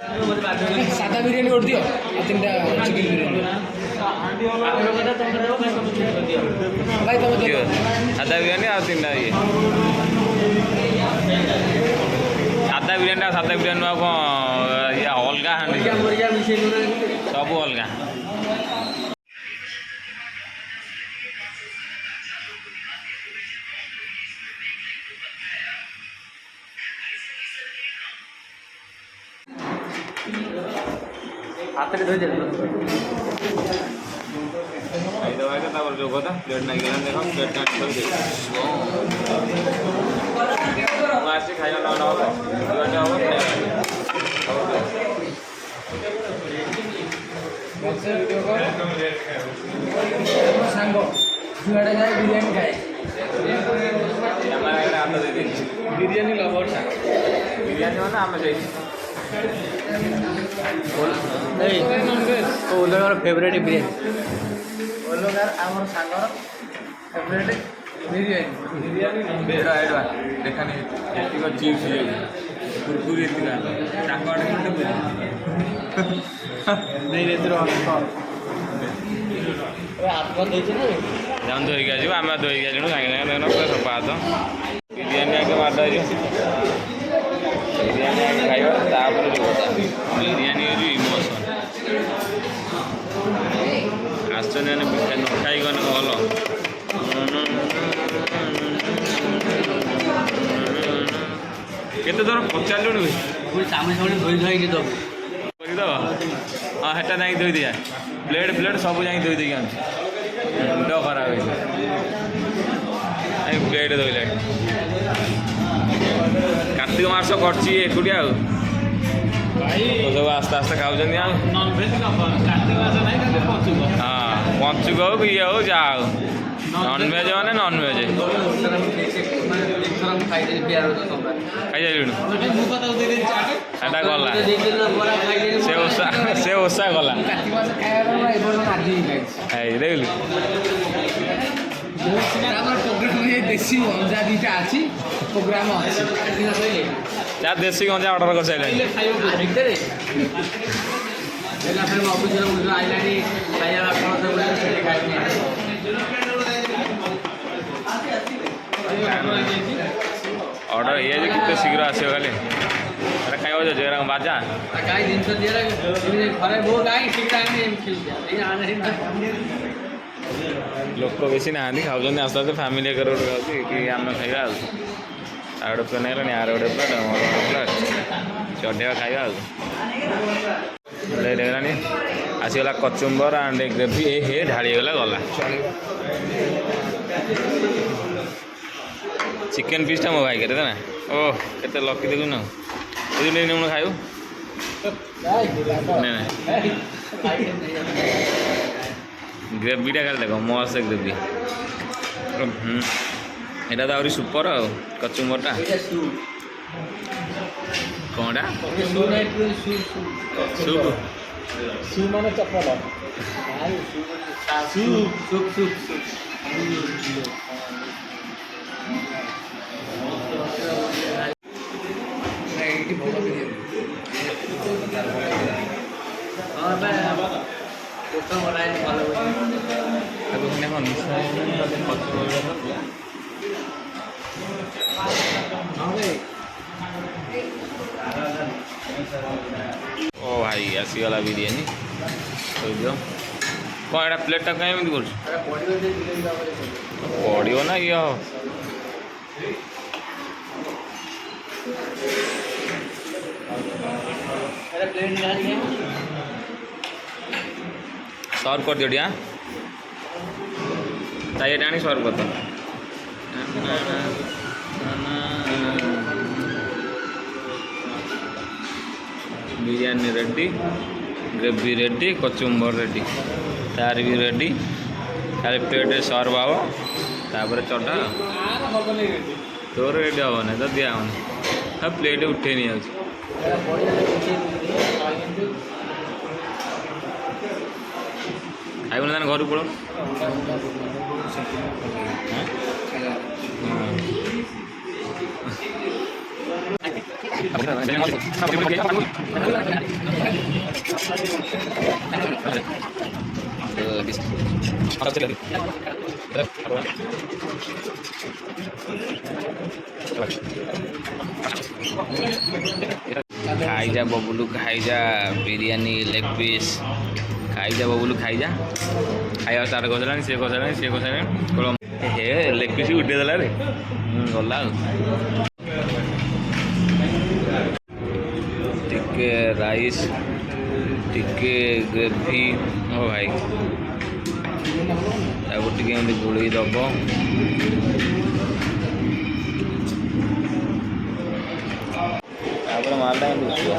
सादा बिरयानी कर दियो तीन चिकेन बिरयानी भाई तुम सादा बिरयानी और तीन ये सादा बिरयानी कौन ये अलगा हाँ सब अलगा हाथ में धोई दे जो कथा प्लेट नहीं गला देखो प्लेट का छोड़ दे आसे खाइला ना ना हो जोटा हो बक्सर वीडियो को सांगो जुआड़े जाए बिरयानी खाए हमारा एक आम दे दे बिरयानी लवर था बिरयानी हो ना आम दे ओलोगार फेवरेट बिरयानी ओलोगार आमर सांगर फेवरेट बिरयानी बिरयानी बेड़ा एडवा देखा नहीं एतिको चिप्स ये कुरकुरी एतिका टाका आडे मिनट नहीं रे तेरो हाथ बंद ହେଇଛି ନା जान धोई गया जो आम धोई गया जो सांगे सांगे देखना पूरा सफा तो बिरयानी आगे मार दो बिरयानी आगे खाइबा तापर जो कथा बिरयानी जो इमोशन आश्चर्य ने पिठा न खाई गने भल केते थर पचारू पूरी सामने सामने धोई धोई के दो करद हाँ हेटा जाई धोई दिया प्लेट प्लेट सब जाई धोई देगी मुंड खराब हो प्लेट धोइला कार्तिक मास करची एकुटिया सब आस्ते आस्ते खाऊँ हाँ पंचुक हो कि ये हो जा हो नॉनभेज मैंने नॉनभेज खाई सारूँ एटा गला से ओसा गला देखल देसी अंजा दीटा अच्छी प्रोग्राम जा देसी गंजा ऑर्डर कर सारे ऑर्डर ये कितने शीघ्र आसो खाली खाइब जरा बाजा लोक बेसी ना खाऊँ आस्ते आस्ते फैमिली एक रोड कि आम खाइबा आड़ प्लेट नहीं आर गोटे प्लेट मोर प्लेट चढ़ेगा खाइबा लेट होगा आसीगला कचुम्बर एंड ग्रेवी हे ढाड़ीगला गला चिकेन पीसटा मो भाई करे ना ओह केते लकी देखु ना मुझे खाइबू ग्रेवीटा खाली देख मस्त ग्रेवी এটা তো আহরি সুপর আর কচুম্বরটা কোনটা সুপ সু মানে চপল সুপ সুপ সুপ এইটি ভালো বিরিয়ানি আর ভাই কোথা বলাই ভালো এখন এখন কচুম্বর ओ भाई आसीगला बिरयानी कौन एटा प्लेटा कहीं एमती कर पड़ो ना ये सर्व कर दियो ताई आनी सर्व कर दो biryani ready gravy ready kachumber ready तार भी रेडी खाली प्लेट सर्व हम तापर चटा तोर रेडी हम ना तो दिया हम प्लेट उठे नहीं आज खाइब ना घर पड़ो खाइजा बबुलू खाइजा बिरयानी लेग पीस खाइजा बबुलू खाइजा खाଇବା ଷ୍ଟାର୍ଟ କରିଦେଲାଣି ସିଏ କରିସାରିଲାଣି ହେ ଲେଗ ପିସ୍ ଉଠେଇ ଦେଲା ରେ ଗଲା ଆଉ ଟିକେ ରାଇସ୍ ଟିକେ ଗ୍ରେଭି ଓ ଭାଇ ତାକୁ ଟିକେ ଏମିତି ଗୋଳେଇ ଦେବ ତାପରେ ମାଲଟା ଏମିତି ଉଠିବ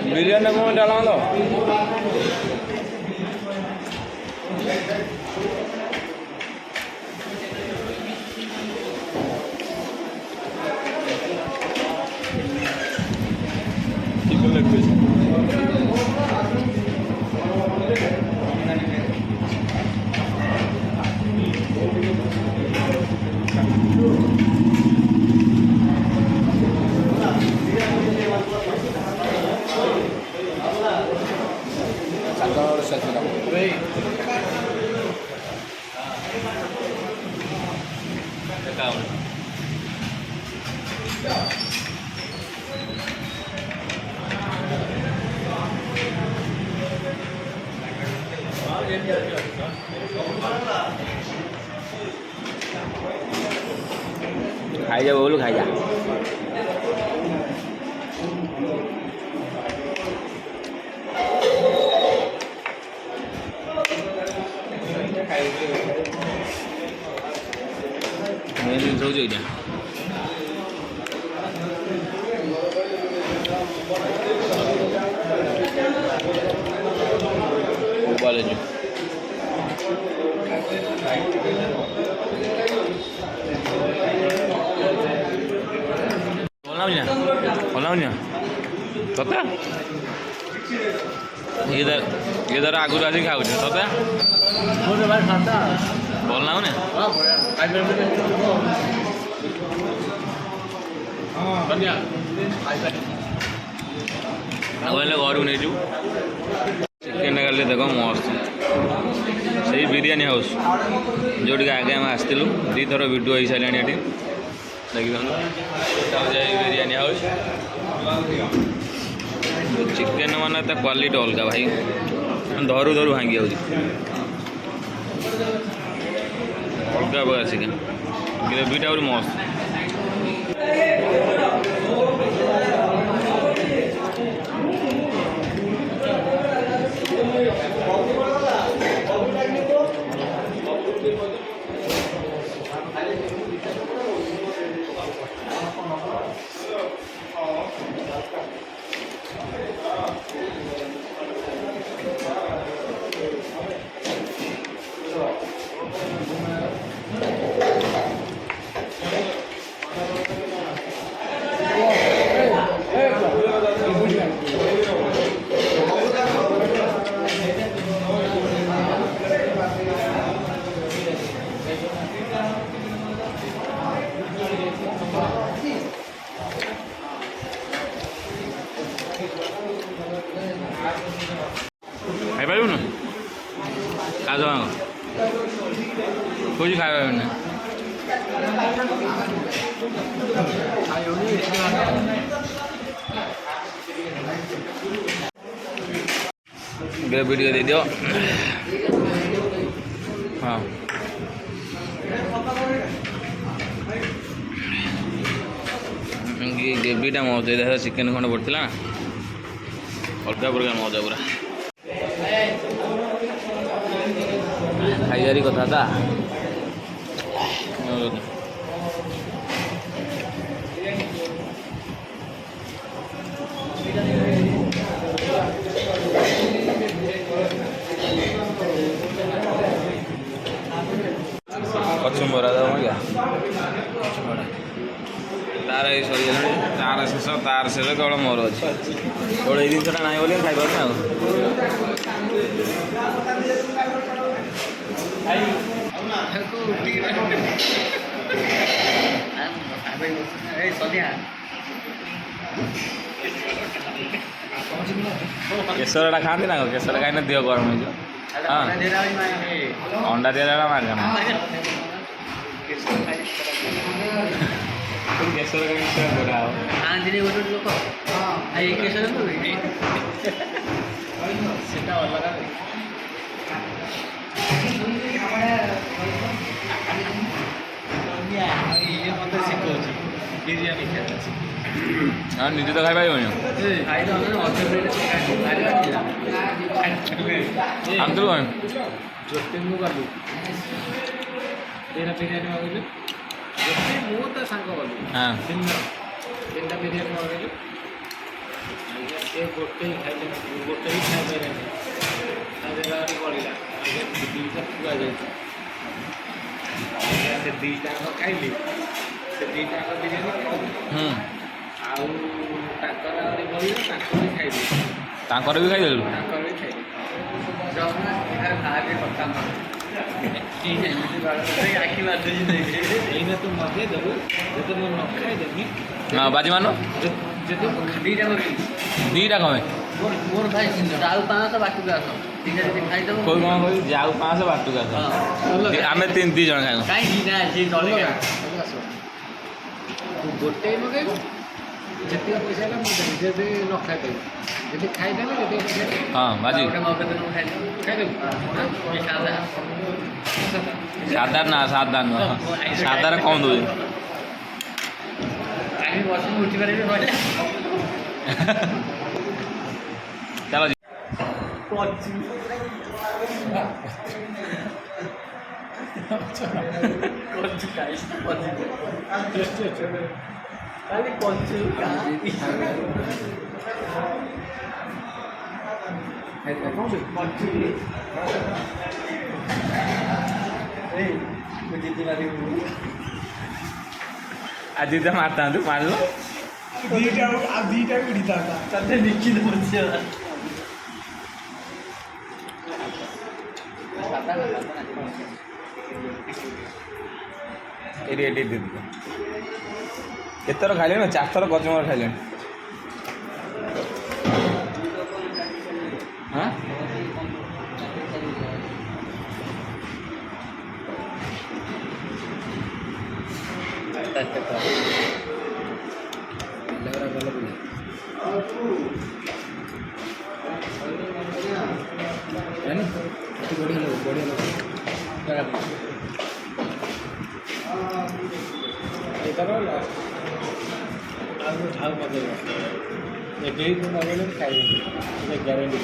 बिरयानी को डाला लो खाई जा बोलू खाई जा हो जाए उबाले जो बोलाऊँ सत्या इधर आगुरी आदि खाऊ सत्या बोलना ना घर को नहीं चिकेन खाली देख मस्त से बिरयानी हाउस जो आगे आम आसलु दी थर वीडियो हो सारे ये देखी बिरयानी हाउस चिकेन माने तो क्वालिटी अलग भाई धरू धरू भांगी जाऊँ अलग प्रकार चिकेन ग्रेवीटा और मस्त खाई ना आज कुछ खाई ना ग्रेवी दे दियो हाँ ग्रेवीटा मजा चिकेन खंड पड़ता अलग प्रकार मजा पूरा खाइजारी कथा था कचुम्बर क्या तार ये सरी तार शेष केवल मोर अच्छे केवल ये जिनसा ना बोली खाई पार ना এই সদিয়া କେଶରଟା ଖାଆନ୍ତି ନା କେଶର ଖାଇଲେ ଦେହ ଗରମ ହେଇଯିବ ହଁ ଅଣ୍ଡା ଦିଆଯାଏ ମାଗଣା କେଶର ଖାଇଲେ ବଢ଼ା ହବ ଖାଆନ୍ତିନି ଗୋଟେ ଲୋକ ଏଇ କେଶର ସେଟା ଅଲଗା ଇଏ ମୋତେ ଶିଖଉଛି ବିରିୟାନୀ ହଁ ନିଜେ ତ ଖାଇପାରିବନି ଆଣିଥିଲୁ କ'ଣ ଜ୍ୟୋତିଙ୍କୁ ଗଲୁ ଦିନ ବିରିୟାନୀ ମଗେଇଲୁ ଜ୍ୟୋତି ମୁଁ ତା ସାଙ୍ଗ ଗଲୁ ହଁ ତିନିଟା ବିରିୟାନୀ ମଗେଇଲୁ ସେ ଗୋଟେ ହିଁ ଖାଇଲେ ଗୋଟେ ହିଁ ଖାଇପାରିଲାନି ତା ଦେହରେ ଆହୁରି ବଢ଼ିଲା ଦୁଇଟା ଥୁଆ ଯାଇଛି ସେ ଦୁଇଟା ଯାକ ଖାଇଲି ସେ ଦୁଇଟା ଯାକ ବିରିୟାନୀ ଖାଇଲି ଆଉ ତାଙ୍କର ଆହୁରି ବଢ଼ିଲା ତାଙ୍କର ବି ଖାଇଲି ତାଙ୍କର ବି ଖାଇଦେଲୁ ତାଙ୍କର ବି ଖାଇଲି ଭାବେ କଥା ଆଖି ବାଜୁଛି ଏଇନା ତୁ ମଗେଇଦେବୁ ଯଦି ମୁଁ ନ ଖାଇଦେବି ହଁ ବାଜି ମାନ ଯଦି ଦୁଇଟା ମଗେଇଲି ଦୁଇଟା କମେ ମୋର ଭାଇ ଆଉ 500 ବାଟକୁ ଆସ ଦୁଇଟା ଯଦି ଖାଇଦେବୁ କୋଉ କ'ଣ କହିବି ଯାଉ 500 ବାଟକୁ ଆସ ଆମେ 2 ଜଣ ଖାଇବୁ କାହିଁକି ନା ସେ ତଳେ ଆସ ତୁ ଗୋଟେ ମଗେଇବୁ ଯେତିକି ପଇସା ହେଲା ମୁଁ ଦେବି ଯଦି ନ ଖାଇଦେବି ଯଦି ଖାଇଦେବି ଯେତିକି ପଇସା ହଁ ବାଜି ଗୋଟେ ମଗେଇଦେବୁ ଖାଇଦେବୁ ସାଧା ନା ସାଧା ନୁହଁ ସାଧାରେ କମ୍ ଦେଉଛି আমি বসে উঠি পারিবি বলে ଚାଲ কচু কচু খাইস কচু খালি কচু এই বুঝিতে পারিবি ଆଜି ତ ମାରିଥାନ୍ତୁ ମାରିଲ ଦିଟା ଉଡ଼ିଥାନ୍ତା ତାতে ନିଶ୍ଚିତ ବୁଝିବ ଏଠି ଏଠି ଦିଦି କେତେଥର ଖାଇଲେଣି 4 ଥର କଚୁମର ଖାଇଲେଣି ହଁ ଆଉ ମଗେଇବ ଏବେ ହିଁ ମଗେଇଲେ ଖାଇବି ଗ୍ୟାରେଣ୍ଟି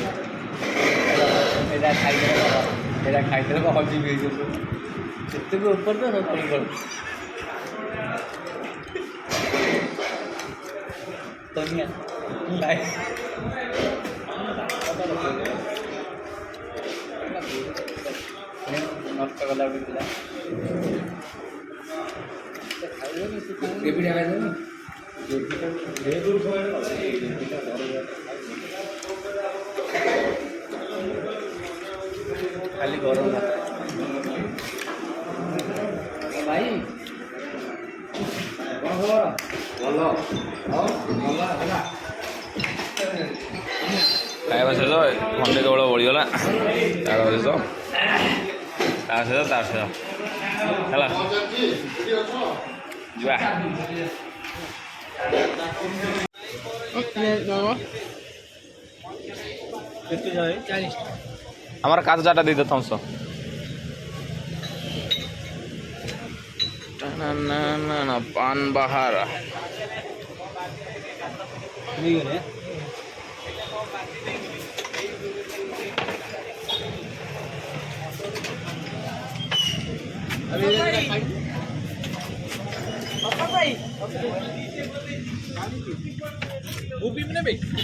ଏଇଟା ଖାଇଦେଲେ ହଜିବି ହେଇଯିବ ସେତିକି ଉପରେ ତ ସବୁ Tonya, lai. Ini nafsu kalau kita. Devi dah ada ni. Devi खाली गरम भाई ଖାଇବା ଶେଷ ଖଣ୍ଡେ କେବଳ ବଳିଗଲା ତାର ଶେଷ ତା ଶେଷ ହେଲା ଯିବା আমার কাজ চাটা দিতে থমস না পান বাহার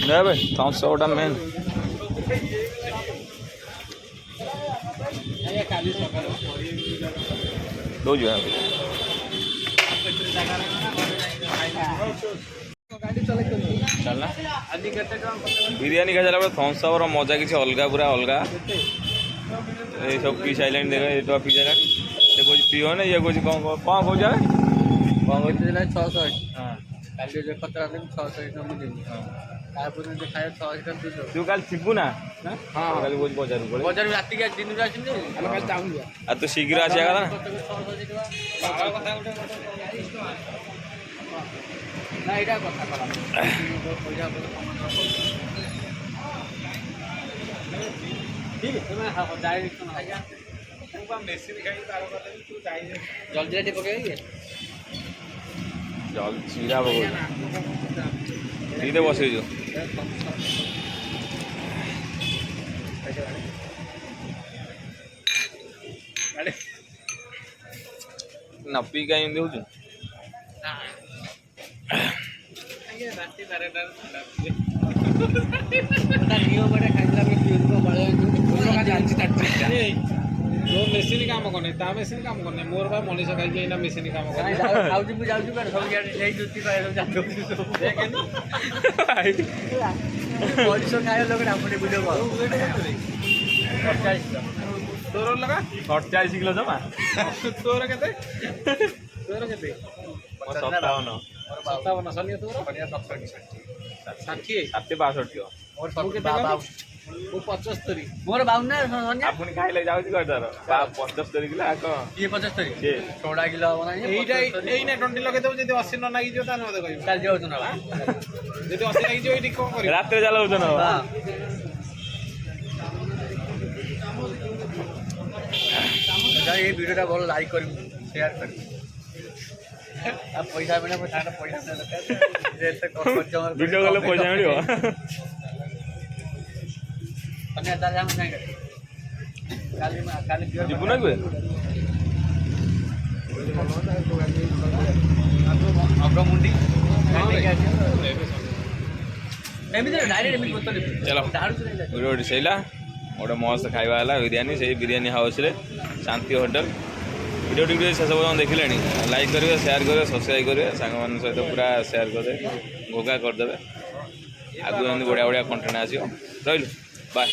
নেবে থমস ওটা মেন দৌଛୁ ବିରିୟାନୀ ଖାଇସାରିଲା ପରେ ଥମ୍ସ ଅପ୍ର ମଜା କିଛି ଅଲଗା ପୁରା ଅଲଗା ଏଇ ସବୁ ପିଇ ସାରିଲାଣି ଦେଖ ଏଇ ତ ପିଇ ସାରିଲାଣି से कौन पिओने ये कौन कौन कौन जाए କହିଥିଲେ 680 हाँ କାଲି ଯୋଉ ଖତରା ଦେବି 680 ଟଙ୍କା ମୁଁ ଦେବି ତାପରେ ଯଦି ଖାଇବା 680 ଟଙ୍କା ଦୁଇଶହ तू कल थिबू ना ହଁ कल कौन बाजार को ବଜାରରୁ ରାତିକି ଆଜି ଦିନରୁ ଆସିନି ଆମେ କାଲି ଚାହୁଁନି आ तू शीघ्र आसिया कथा ना ନା ଏଇଟା କଥା କଲା ପଇସା ଠିକ ତୁମେ ଡାଇରେକ୍ଟ ଖାଇଯା ମେସିନ୍ ଖାଇକି ତାର କଥା ତୁ ଯାଇ ଜଲ୍ଦି ଟିକେ ପକେଇବି जल सीधा बगो सीधे बसे जो नपी कहीं देऊ छु ରାତି 12ଟାରେ ନିୟମ ବଡ଼େ ଖାଇଥିଲା ମୋ ମେସିନ୍ କାମ କରୁନି ତା ମେସିନ୍ କାମ କରୁନି ମୋର ବା ମଣିଷ ଖାଇକି ଏଇନା ମେସିନ୍ କାମ କରୁନି ଖାଉଛି ମୁଁ ଯାଉଛି ସବୁ ସେଇ ଜୁତି ମଣିଷ ଖାଇବା ଲୋକ ଆପଣ ଭିଡ଼ିଓ କର ତୋର ଲଗା 48 किलो जमा ତୋର କେତେ ତୋର କେତେ 57 57 ସନିଆ ତୋର 60 ଷାଠିଏ 62 किलो ମୋର ମୁଁ କେତେ ବାବା ମୁଁ 75 ମୋର 52 ନା ସନ୍ଧ୍ୟା आपण खाइले जाउछि करदार 75 किलो आको ଇଏ 75 ସେ 16 କିଲୋ ହବ ନା ଏଇଟା ଏଇନା 20 ଲଗେଇ ଦବୁ ଯଦି 80 ନ ଲାଗିଯିବ ତାହେଲେ ମତେ କହିବୁ ଚାଲି ଯାଉଛୁ ନା ଯଦି 80 ଲାଗିଯିବ ଏଇଠି କଣ କରିବୁ रात रे चलाउछ न ଏଇ ଭିଡ଼ିଓଟା ଭଲ ଲାଇକ୍ କରିବୁ ସେୟାର କରିବୁ ଆଉ ପଇସା ବିନା ପଇସା ଦରକାର वीडियो गले पैसा मिलियो अन्य ताजा हम नहीं काली काली जीबु ना कुए अग्रमुंडी एमिति डायरेक्ट एमिति बोतल चलो दारू से वीडियो सैला गोटे मस्त खाଇବା ହେଲା ବିରିୟାନୀ ସେଇ ବିରିୟାନୀ ହାଉସ୍ରେ ଶାନ୍ତି ହୋଟେଲ ଭିଡ଼ିଓଟି ଶେଷ ପର୍ଯ୍ୟନ୍ତ ଦେଖିଲେଣି ଲାଇକ୍ କରିବେ ସେୟାର କରିବେ ସବସ୍କ୍ରାଇବ୍ କରିବେ ସାଙ୍ଗମାନଙ୍କ ସହିତ ପୁରା ସେୟାର କରିଦେବେ ଘୋଗା କରିଦେବେ ଆଗକୁ ଏମିତି ବଢ଼ିଆ ବଢ଼ିଆ କଣ୍ଟେଣ୍ଟ ଆସିବ ରହିଲୁ ବାଏ